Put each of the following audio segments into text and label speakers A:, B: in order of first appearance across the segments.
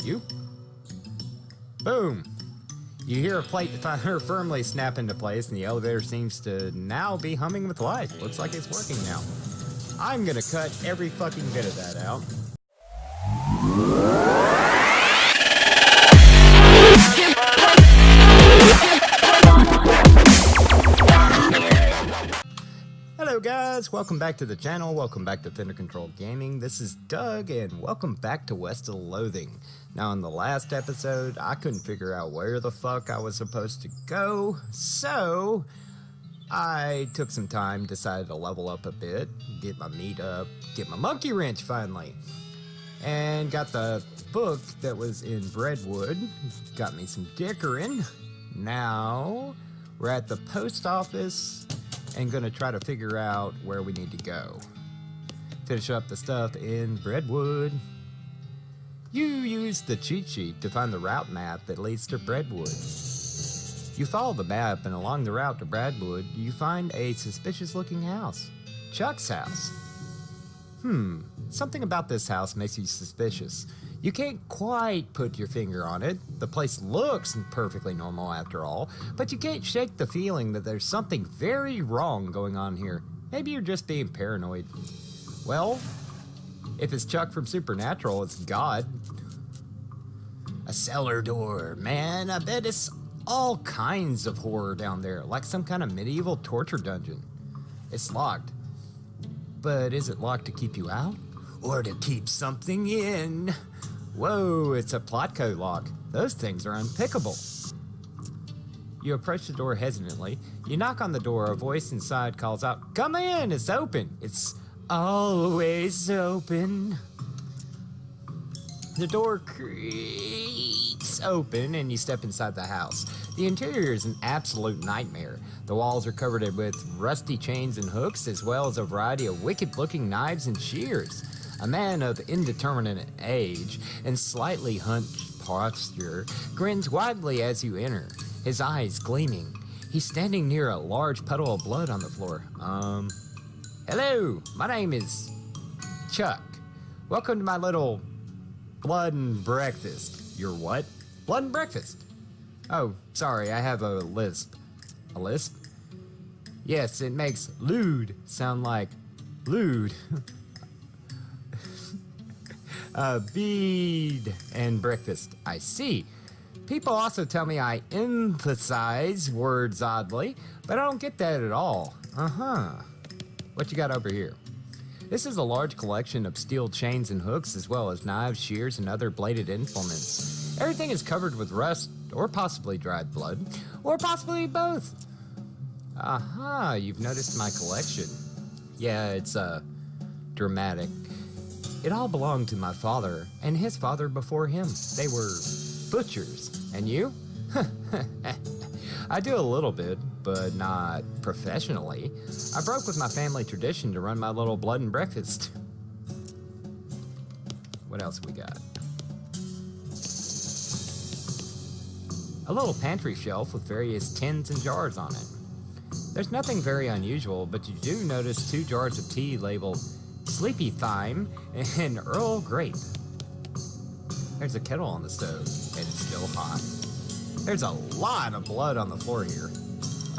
A: you. Boom. You hear a plate firmly snap into place, and the elevator seems to now be humming with life. Looks like it's working now. I'm gonna cut every fucking bit of that out. Hello guys, welcome back to the channel, welcome back to Fender Control Gaming. This is Doug, and welcome back to West of Loathing. Now in the last episode, I couldn't figure out where the fuck I was supposed to go, so I took some time, decided to level up a bit, get my meat up, get my monkey wrench finally, and got the book that was in Breadwood, got me some dickering. Now we're at the post office and gonna try to figure out where we need to go. Finish up the stuff in Breadwood. You use the cheat sheet to find the route map that leads to Breadwood. You follow the map, and along the route to Breadwood, you find a suspicious looking house. Chuck's house. Something about this house makes you suspicious. You can't quite put your finger on it. The place looks perfectly normal after all, but you can't shake the feeling that there's something very wrong going on here. Maybe you're just being paranoid. Well, if it's Chuck from Supernatural, it's God. A cellar door. Man, I bet it's all kinds of horror down there, like some kind of medieval torture dungeon. It's locked. But is it locked to keep you out? Or to keep something in? Whoa, it's a Plotco lock. Those things are unpickable. You approach the door hesitantly. You knock on the door. A voice inside calls out, "Come in, it's open." It's always open. The door creaks open and you step inside the house. The interior is an absolute nightmare. The walls are covered with rusty chains and hooks, as well as a variety of wicked-looking knives and shears. A man of indeterminate age and slightly hunched posture grins widely as you enter, his eyes gleaming. He's standing near a large puddle of blood on the floor. Hello, my name is Chuck. Welcome to my little blood and breakfast. Your what? Blood and breakfast. Oh, sorry, I have a lisp. A lisp? Yes, it makes lewd sound like lewd. Bead and breakfast. I see. People also tell me I emphasize words oddly, but I don't get that at all. What you got over here? This is a large collection of steel chains and hooks, as well as knives, shears, and other bladed implements. Everything is covered with rust, or possibly dried blood, or possibly both. You've noticed my collection. Yeah, it's, dramatic. It all belonged to my father, and his father before him. They were butchers. And you? I do a little bit, but not professionally. I broke with my family tradition to run my little blood and breakfast. What else we got? A little pantry shelf with various tins and jars on it. There's nothing very unusual, but you do notice 2 jars of tea labeled Sleepy Thyme and Earl Grape. There's a kettle on the stove, and it's still hot. There's a lot of blood on the floor here.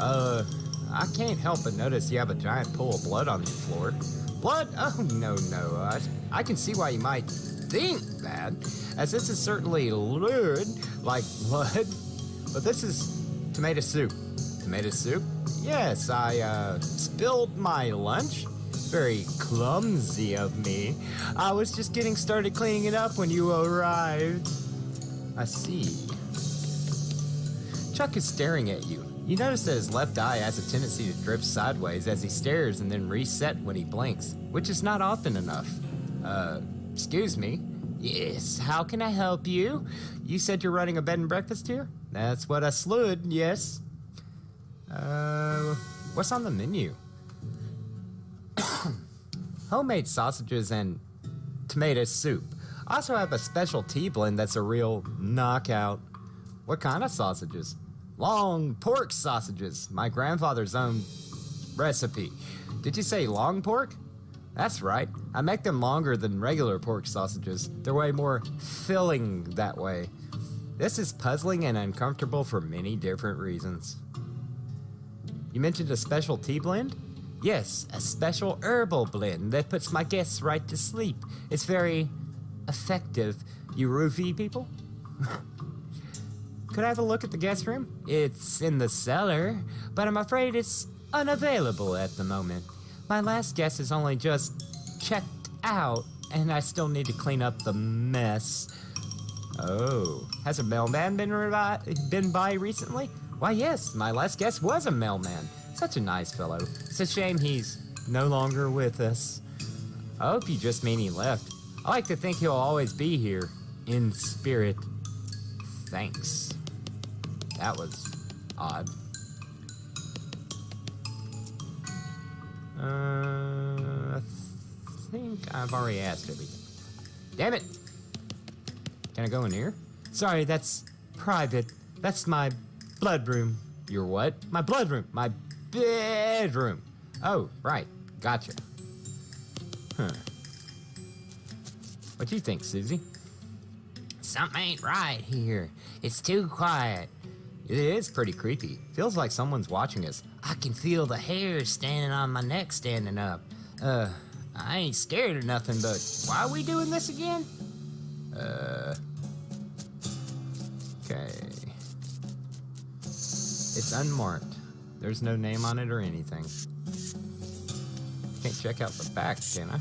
A: I can't help but notice you have a giant pool of blood on the floor. Blood? Oh, no. I can see why you might think that, as this is certainly lewd, like blood. But this is tomato soup. Tomato soup? Yes, I, spilled my lunch. Very clumsy of me. I was just getting started cleaning it up when you arrived. I see. Chuck is staring at you. You notice that his left eye has a tendency to drift sideways as he stares and then reset when he blinks, which is not often enough. Excuse me? Yes, how can I help you? You said you're running a bed and breakfast here? That's what I slewed, yes. What's on the menu? Homemade sausages and tomato soup. I also have a special tea blend that's a real knockout. What kind of sausages? Long pork sausages. My grandfather's own recipe. Did you say long pork? That's right. I make them longer than regular pork sausages. They're way more filling that way. This is puzzling and uncomfortable for many different reasons. You mentioned a special tea blend? Yes, a special herbal blend that puts my guests right to sleep. It's very effective. You roofie people? Could I have a look at the guest room? It's in the cellar, but I'm afraid it's unavailable at the moment. My last guest has only just checked out, and I still need to clean up the mess. Oh, has a mailman been by recently? Why, yes, my last guest was a mailman. Such a nice fellow. It's a shame he's no longer with us. I hope you just mean he left. I like to think he'll always be here, in spirit. Thanks. That was odd. I think I've already asked everything. Damn it! Can I go in here? Sorry, that's private. That's my blood room. Your what? My blood room. My bedroom. Oh, right. Gotcha. Huh. What you think, Susie? Something ain't right here. It's too quiet. It is pretty creepy. Feels like someone's watching us. I can feel the hairs standing on my neck standing up. I ain't scared of nothing, but why are we doing this again? Okay. It's unmarked. There's no name on it or anything. Can't check out the back, can I?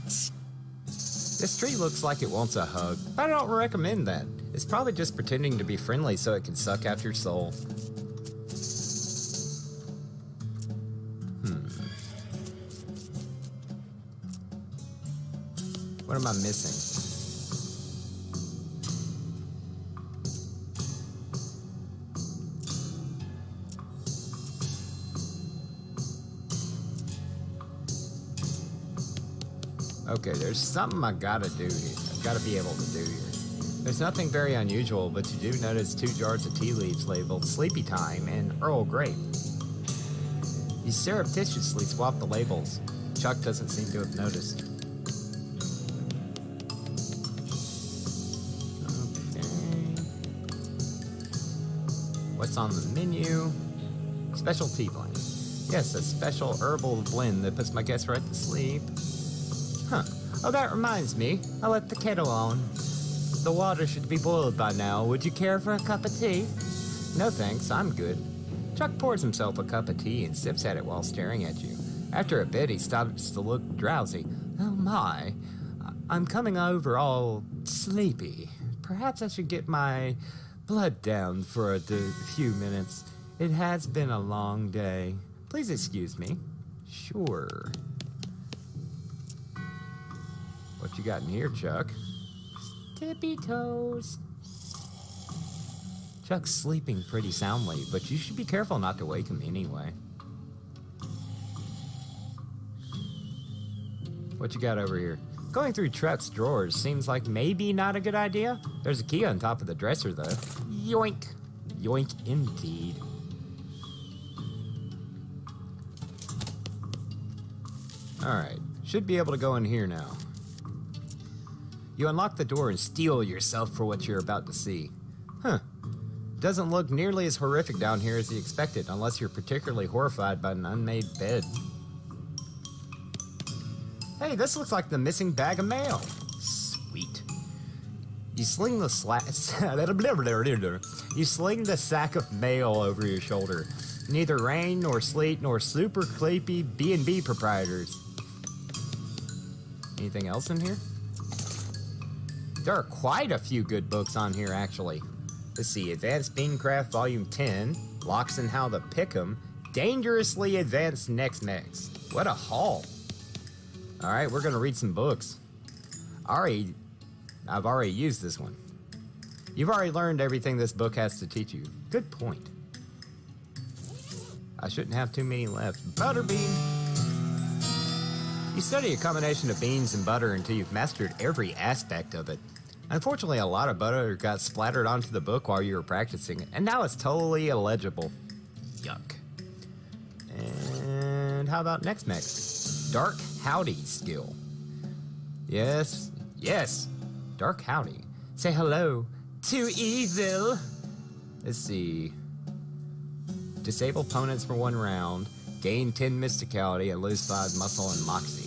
A: This tree looks like it wants a hug, but I don't recommend that. It's probably just pretending to be friendly so it can suck out your soul. What am I missing? Okay, there's something I gotta do here. I've gotta be able to do here. There's nothing very unusual, but you do notice 2 jars of tea leaves labeled Sleepy Time and Earl Grape. You surreptitiously swap the labels. Chuck doesn't seem to have noticed. What's on the menu? Special tea blend. Yes, a special herbal blend that puts my guests right to sleep. Huh. Oh, that reminds me. I left the kettle on. The water should be boiled by now. Would you care for a cup of tea? No thanks, I'm good. Chuck pours himself a cup of tea and sips at it while staring at you. After a bit, he starts to look drowsy. Oh my. I'm coming over all sleepy. Perhaps I should get my blood down for a few minutes. It has been a long day. Please excuse me. Sure. What you got in here, Chuck? Tippy toes. Chuck's sleeping pretty soundly, but you should be careful not to wake him anyway. What you got over here? Going through Chuck's drawers seems like maybe not a good idea. There's a key on top of the dresser, though. Yoink. Yoink indeed. Alright, should be able to go in here now. You unlock the door and steel yourself for what you're about to see. Huh. Doesn't look nearly as horrific down here as you expected, unless you're particularly horrified by an unmade bed. Hey, this looks like the missing bag of mail. Sweet. You sling the sack of mail over your shoulder. Neither rain nor sleet nor super sleepy B&B proprietors. Anything else in here? There are quite a few good books on here, actually. Let's see, Advanced Beancraft Volume 10, Locks and How to Pick 'em, Dangerously Advanced Next. What a haul. All right, we're gonna read some books. I've already used this one. You've already learned everything this book has to teach you. Good point. I shouldn't have too many left. Butterbean. You study a combination of beans and butter until you've mastered every aspect of it. Unfortunately, a lot of butter got splattered onto the book while you were practicing, and now it's totally illegible. Yuck. And how about next? Dark Howdy skill. Yes, yes. Dark howdy. Say hello to evil. Let's see. Disable opponents for 1 round. Gain 10 mysticality and lose 5 muscle and moxie.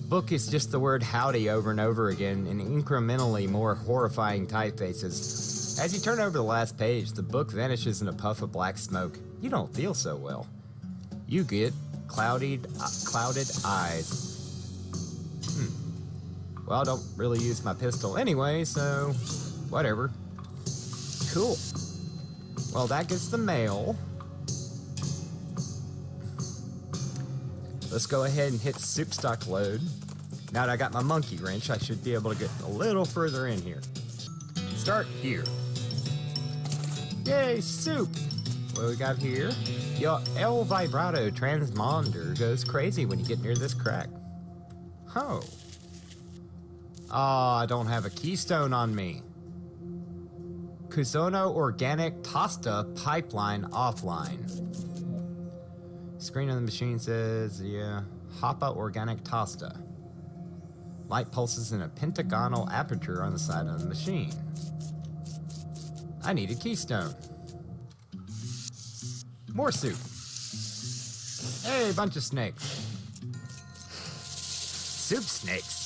A: Book is just the word howdy over and over again in incrementally more horrifying typefaces. As you turn over the last page, the book vanishes in a puff of black smoke. You don't feel so well. You get clouded eyes. Well, I don't really use my pistol anyway, so whatever. Cool. Well, that gets the mail. Let's go ahead and hit soup stock load. Now that I got my monkey wrench, I should be able to get a little further in here. Start here. Yay, soup! What we got here? Your El Vibrato transponder goes crazy when you get near this crack. Oh. Oh, I don't have a keystone on me. Kusono Organic Tosta Pipeline offline. Screen on the machine says, yeah, Hoppa Organic Tosta. Light pulses in a pentagonal aperture on the side of the machine. I need a keystone. More soup. Hey, bunch of snakes. Soup snakes.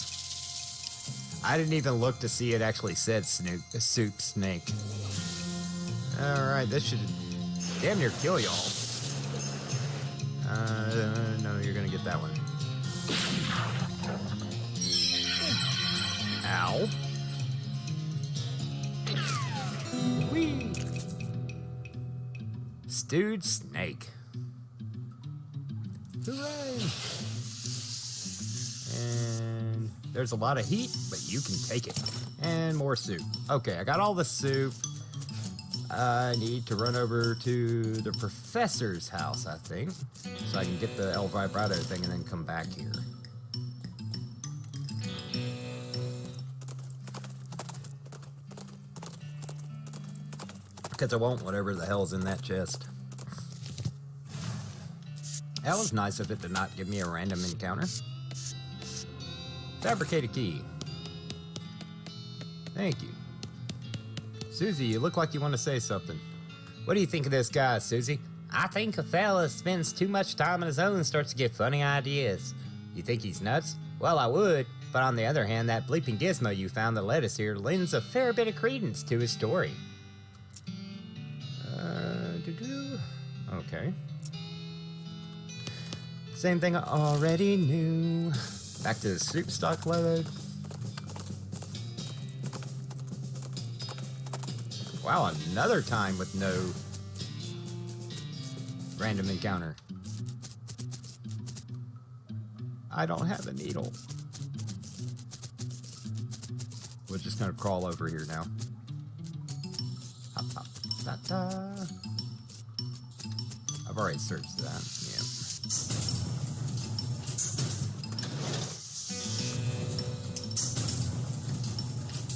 A: I didn't even look to see it actually said soup snake. Alright, this should damn near kill y'all. No, you're gonna get that one. Ow. Whee! Stewed snake. Hooray! And there's a lot of heat, but you can take it. And more soup. Okay, I got all the soup. I need to run over to the professor's house, I think, so I can get the El Vibrato thing and then come back here. Because I want whatever the hell's in that chest. That was nice of it to not give me a random encounter. Fabricate a key. Thank you. Susie, you look like you want to say something. What do you think of this guy, Susie? I think a fella spends too much time on his own and starts to get funny ideas. You think he's nuts? Well, I would, but on the other hand, that bleeping gizmo you found that led us here lends a fair bit of credence to his story. Okay. Same thing I already knew. Back to the soup stock load. Wow, another time with no random encounter. I don't have a needle. We're just gonna crawl over here now. Hop, hop, da, da. I've already searched that, yeah.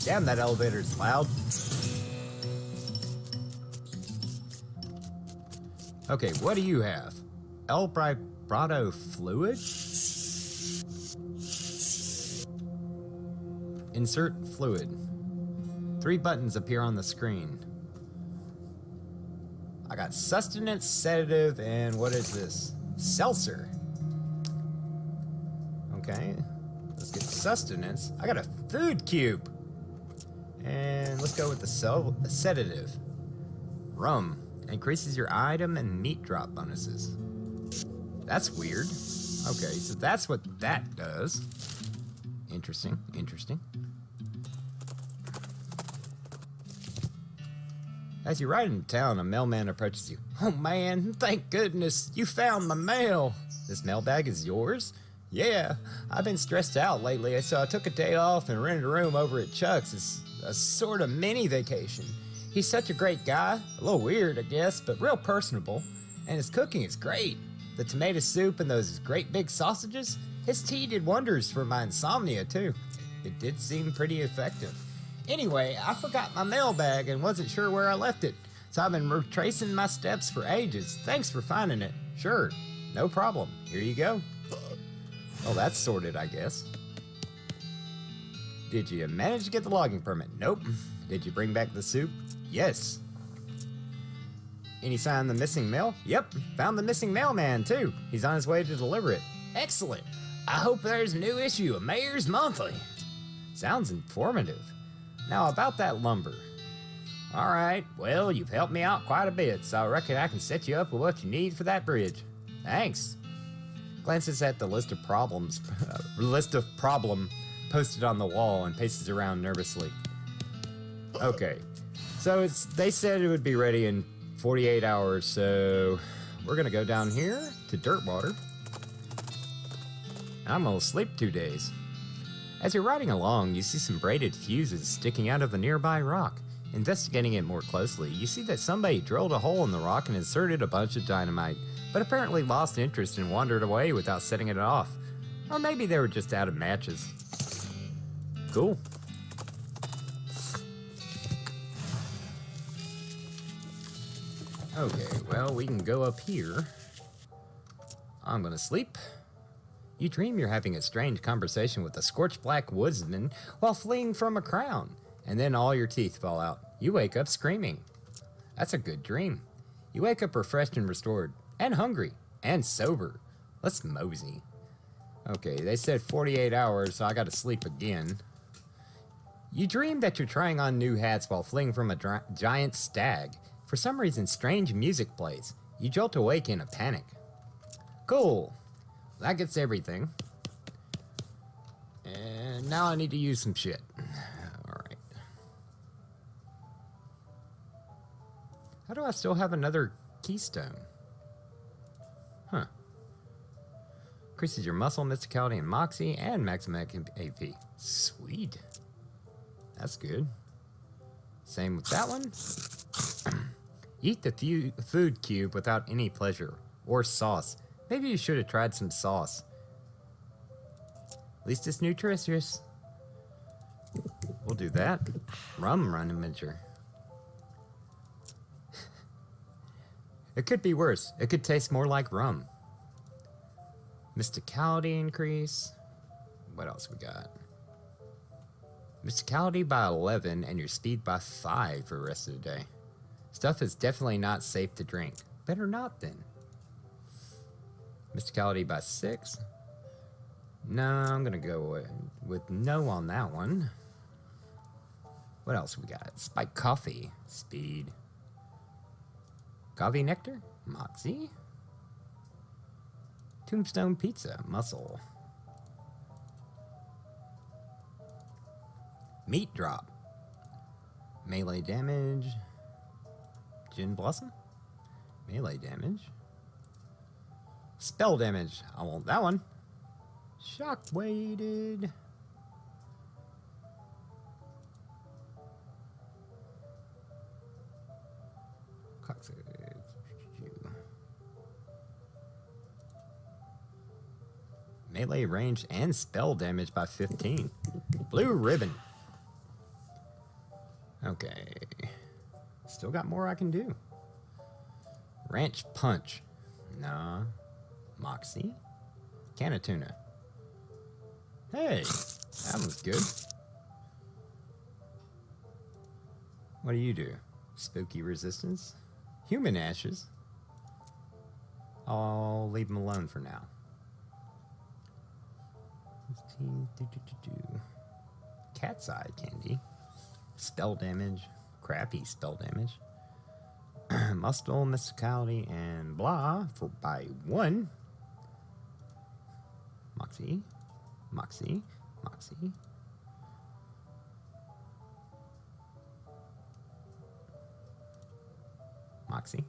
A: Damn, that elevator's loud. Okay, what do you have? El Vibrato fluid? Insert fluid. 3 buttons appear on the screen. I got sustenance, sedative, and what is this? Seltzer. Okay, let's get sustenance. I got a food cube. And let's go with the sedative. Rum. Increases your item and meat drop bonuses. That's weird. Okay, so that's what that does. Interesting, interesting. As you ride into town, a mailman approaches you. Oh man, thank goodness, you found my mail. This mailbag is yours? Yeah, I've been stressed out lately, so I took a day off and rented a room over at Chuck's. It's a sort of mini vacation. He's such a great guy, a little weird, I guess, but real personable. And his cooking is great. The tomato soup and those great big sausages, his tea did wonders for my insomnia, too. It did seem pretty effective. Anyway, I forgot my mailbag and wasn't sure where I left it, so I've been retracing my steps for ages. Thanks for finding it. Sure, no problem. Here you go. Well, that's sorted, I guess. Did you manage to get the logging permit? Nope. Did you bring back the soup? Yes. Any sign of the missing mail? Yep. Found the missing mailman, too. He's on his way to deliver it. Excellent. I hope there's a new issue of Mayor's Monthly. Sounds informative. Now, about that lumber. All right, well, you've helped me out quite a bit, so I reckon I can set you up with what you need for that bridge. Thanks. Glances at the list of problem posted on the wall and paces around nervously. Okay, so they said it would be ready in 48 hours, so we're gonna go down here to Dirtwater. I'm gonna sleep 2 days. As you're riding along, you see some braided fuses sticking out of a nearby rock. Investigating it more closely, you see that somebody drilled a hole in the rock and inserted a bunch of dynamite, but apparently lost interest and wandered away without setting it off. Or maybe they were just out of matches. Cool. Okay, well, we can go up here. I'm gonna sleep. You dream you're having a strange conversation with a scorched black woodsman while fleeing from a crown, and then all your teeth fall out. You wake up screaming. That's a good dream. You wake up refreshed and restored, and hungry, and sober. Let's mosey. Okay, they said 48 hours, so I gotta sleep again. You dream that you're trying on new hats while fleeing from a giant stag. For some reason, strange music plays. You jolt awake in a panic. Cool. That gets everything. And now I need to use some shit. Alright. How do I still have another keystone? Huh. Increases your muscle, mysticality, and moxie, and maximum AP. Sweet. That's good. Same with that one. Eat the food cube without any pleasure. Or sauce. Maybe you should have tried some sauce. At least it's nutritious. We'll do that. Rum imager. It could be worse. It could taste more like rum. Mysticality increase. What else we got? Mysticality by 11 and your speed by 5 for the rest of the day. Stuff is definitely not safe to drink. Better not then. Mysticality by 6. No, I'm gonna go with no on that one. What else we got? Spike coffee. Speed. Coffee nectar. Moxie. Tombstone pizza. Muscle. Meat drop. Melee damage. Gin blossom. Melee damage. Spell damage. I want that one. Shock weighted. Melee range and spell damage by 15. Blue ribbon. Okay. Still got more I can do. Ranch punch. Nah. Moxie. Can of tuna. Hey, that was good. What do you do? Spooky resistance. Human ashes. I'll leave them alone for now. Cat's eye candy. Spell damage. Crappy spell damage. Muscle, mysticality, and blah for by 1. Moxie. Moxie. Moxie. Moxie.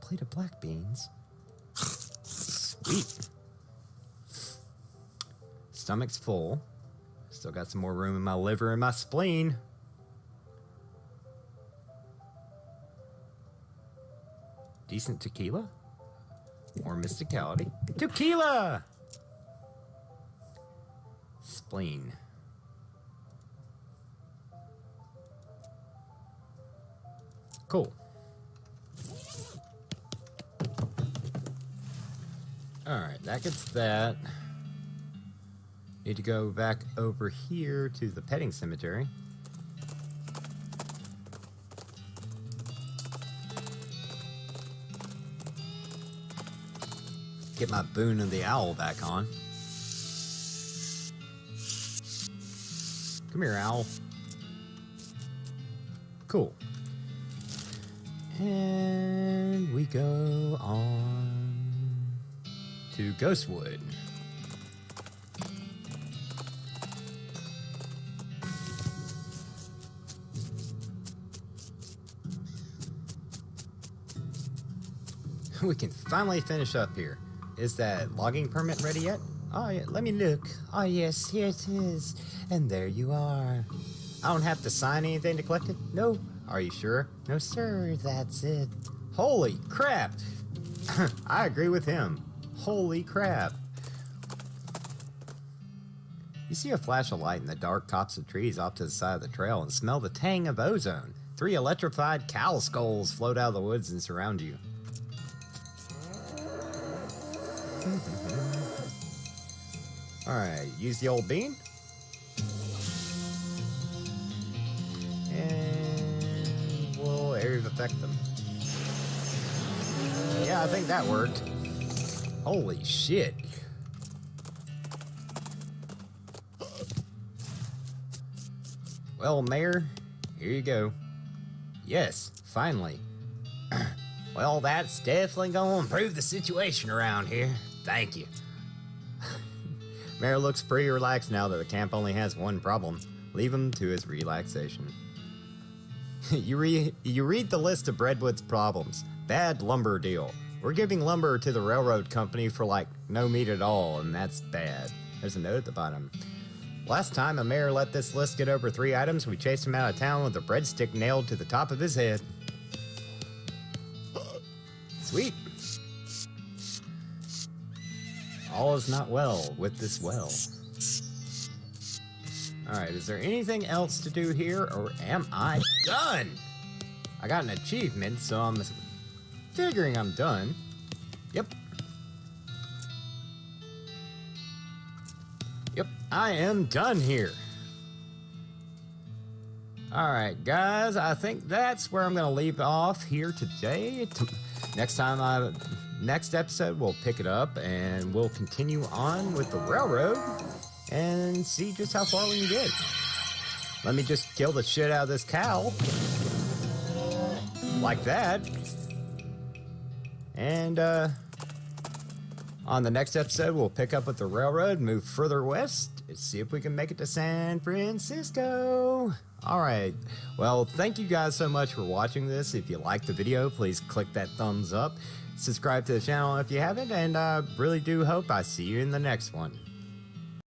A: Plate of black beans. Sweet. Stomach's full. Still got some more room in my liver and my spleen. Decent tequila. More mysticality. Tequila! Spleen. Cool. Alright, that gets that. Need to go back over here to the petting cemetery. Get my Boone of the Owl back on. Come here, owl. Cool. And we go on to Ghostwood. We can finally finish up here. Is that logging permit ready yet? Oh, yeah, let me look. Oh, yes, here it is. And there you are. I don't have to sign anything to collect it? No. Are you sure? No, sir, that's it. Holy crap! I agree with him. Holy crap. You see a flash of light in the dark tops of trees off to the side of the trail and smell the tang of ozone. 3 electrified cow skulls float out of the woods and surround you. Alright, use the old bean. And we'll area of effect them. Yeah, I think that worked. Holy shit. Well, Mayor, here you go. Yes, finally. Well, that's definitely gonna improve the situation around here. Thank you. Mayor looks pretty relaxed now that the camp only has one problem. Leave him to his relaxation. You read the list of Breadwood's problems. Bad lumber deal. We're giving lumber to the railroad company for like no meat at all, and that's bad. There's a note at the bottom. Last time a mayor let this list get over 3 items, we chased him out of town with a breadstick nailed to the top of his head. Sweet. All is not well with this well. Alright, is there anything else to do here, or am I done? I got an achievement, so I'm figuring I'm done. Yep. Yep, I am done here. Alright, guys, I think that's where I'm going to leave off here today. Next episode, we'll pick it up and we'll continue on with the railroad and see just how far we can get. Let me just kill the shit out of this cow. Like that. And on the next episode, we'll pick up with the railroad, move further west, and see if we can make it to San Francisco. Alright, well, thank you guys so much for watching this. If you liked the video, please click that thumbs up. Subscribe to the channel if you haven't, and I really do hope I see you in the next one.